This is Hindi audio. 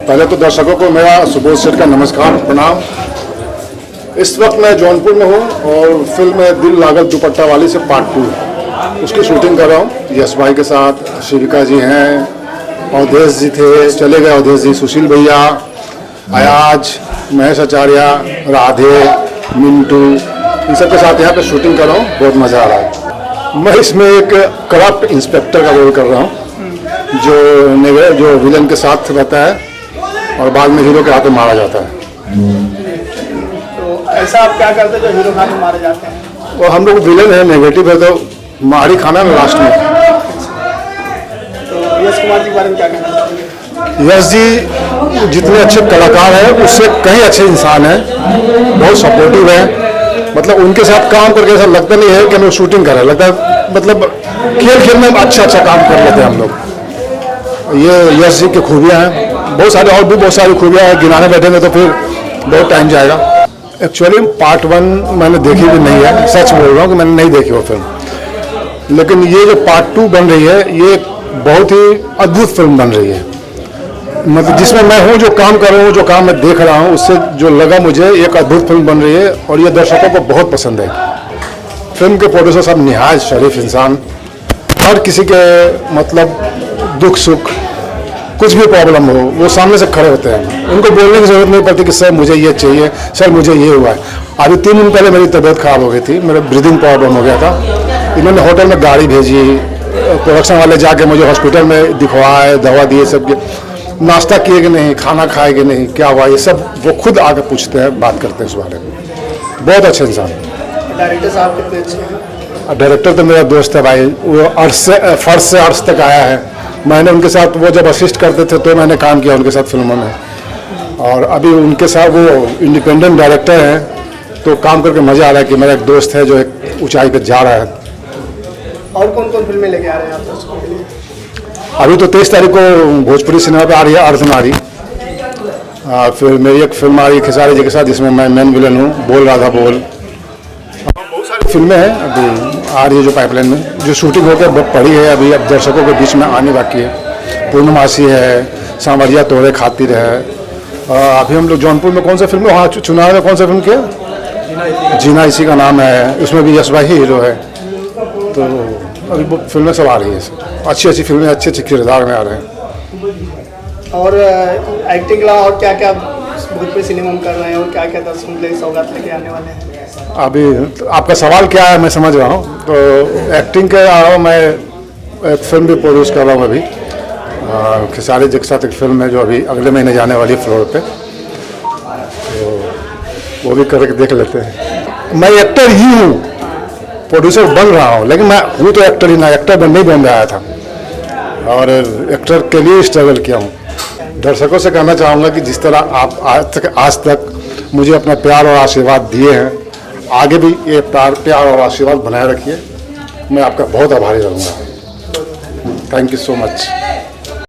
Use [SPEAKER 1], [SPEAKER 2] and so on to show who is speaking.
[SPEAKER 1] पहले तो दर्शकों को मेरा सुबोध सेठ का नमस्कार प्रणाम। इस वक्त मैं जौनपुर में हूँ और फिल्म है दिल लागल दुपट्टा वाली से पार्ट 2 उसकी शूटिंग कर रहा हूँ। यश भाई के साथ शिविका जी हैं, अवधेश जी थे, चले गए अवधेश जी, सुशील भैया, अयाज, महेश आचार्य, राधे, मिंटू, इन सब के साथ यहाँ पे शूटिंग कर रहा हूँ। बहुत मज़ा आ रहा है। मैं इसमें एक करप्ट इंस्पेक्टर का रोल कर रहा हूँ जो विलन के साथ रहता है और बाद में हीरो के हाथों मारा जाता है।
[SPEAKER 2] तो ऐसा आप क्या करते हैं जो हीरो हाथ में मारे जाते हैं?
[SPEAKER 1] और हम लोग विलन है, नेगेटिव है, तो मार ही खाना है लास्ट में।
[SPEAKER 2] तो यश कुमार जी के बारे में क्या कहना चाहेंगे?
[SPEAKER 1] यश जी जितने अच्छे कलाकार हैं उससे कहीं अच्छे इंसान हैं, बहुत सपोर्टिव है। मतलब उनके साथ काम करके ऐसा लगता नहीं है कि हम लोग शूटिंग कर रहे हैं, लगता है मतलब खेल में अच्छा काम कर लेते हैं हम लोग। ये यश जी की खूबियाँ हैं। बहुत सारे और भी बहुत सारी खूबियाँ हैं, गिनाने बैठेंगे तो फिर बहुत टाइम जाएगा। एक्चुअली पार्ट 1 मैंने देखी भी नहीं है, सच बोल रहा हूँ कि मैंने नहीं देखी वो फिल्म। लेकिन ये जो पार्ट 2 बन रही है ये बहुत ही अद्भुत फिल्म बन रही है। मतलब जिसमें मैं हूँ, जो काम कर रहा हूँ, जो काम मैं देख रहा हूँ, उससे जो लगा मुझे एक अद्भुत फिल्म बन रही है और ये दर्शकों को बहुत पसंद है। फिल्म के प्रोड्यूसर साहब निहायत शरीफ इंसान, हर किसी के मतलब दुख सुख कुछ भी प्रॉब्लम हो वो सामने से खड़े होते हैं। उनको बोलने की ज़रूरत नहीं पड़ती कि सर मुझे ये चाहिए, सर मुझे ये हुआ है। अभी 3 दिन पहले मेरी तबीयत खराब हो गई थी, मेरा ब्रीदिंग प्रॉब्लम हो गया था। इन्होंने होटल में गाड़ी भेजी, प्रोडक्शन वाले जाके मुझे हॉस्पिटल में दिखवाए, दवा दिए, सब नाश्ता किए कि नहीं, खाना खाए कि नहीं, क्या हुआ, ये सब वो खुद आके पूछते हैं, बात करते हैं इस बारे में। बहुत अच्छे इंसान।
[SPEAKER 2] डायरेक्टर साहब कितने अच्छे हैं?
[SPEAKER 1] डायरेक्टर तो मेरा दोस्त है भाई, वो फर्स्ट से अर्श तक आया है। मैंने उनके साथ वो जब असिस्ट करते थे तो मैंने काम किया उनके साथ फिल्मों में, और अभी उनके साथ वो इंडिपेंडेंट डायरेक्टर हैं तो काम करके मज़ा आ रहा है कि मेरा एक दोस्त है जो एक ऊंचाई पे जा रहा है।
[SPEAKER 2] और कौन कौन फिल्में लेके आ रहे हैं आप दर्शकों के लिए?
[SPEAKER 1] अभी तो 23 तारीख को भोजपुरी सिनेमा पे आ रही है अर्धनारी। फिर मेरी एक फिल्म आ रही है खेसारी जी के साथ जिसमें मैं मेन विलन हूँ, बोल राधा बोल। बहुत सारी फिल्में हैं अभी आ रही है जो पाइपलाइन में, जो शूटिंग होकर पड़ी है अभी, अब दर्शकों के बीच में आने बाकी है। पूर्णमासी है, सांवरिया तोड़े खातिर है। अभी हम लोग जौनपुर में कौन सा फिल्म, वहाँ चुनाव में कौन सा फिल्म किया, जीना इसी का नाम है, उसमें भी यश भाई ही हीरो है। तो अभी वो फिल्में सब आ रही हैं, अच्छी अच्छी फिल्में अच्छे अच्छे किरदार में आ रहे हैं।
[SPEAKER 2] और एक्टिंग के अलावा और क्या क्या भोजपुरी सिनेमा में कर रहे हैं और क्या क्या दर्शकों के लिए सौगात लेके आने वाले हैं?
[SPEAKER 1] अभी तो आपका सवाल क्या है मैं समझ रहा हूँ। तो एक्टिंग के अलावा मैं एक फिल्म भी प्रोड्यूस कर रहा हूँ अभी, खेसारी जी के साथ एक फिल्म है जो अभी अगले महीने जाने वाली है फ्लोर पे, तो वो भी करके देख लेते हैं। मैं एक्टर ही हूँ, प्रोड्यूसर बन रहा हूँ, लेकिन मैं हूँ तो एक्टर ही ना, एक्टर नहीं बन रहा था और एक्टर के लिए स्ट्रगल किया हूँ। दर्शकों से कहना चाहूँगा कि जिस तरह आप आज तक मुझे अपना प्यार और आशीर्वाद दिए हैं, आगे भी ये प्यार और आशीर्वाद बनाए रखिए। मैं आपका बहुत आभारी रहूँगा। Thank you so much.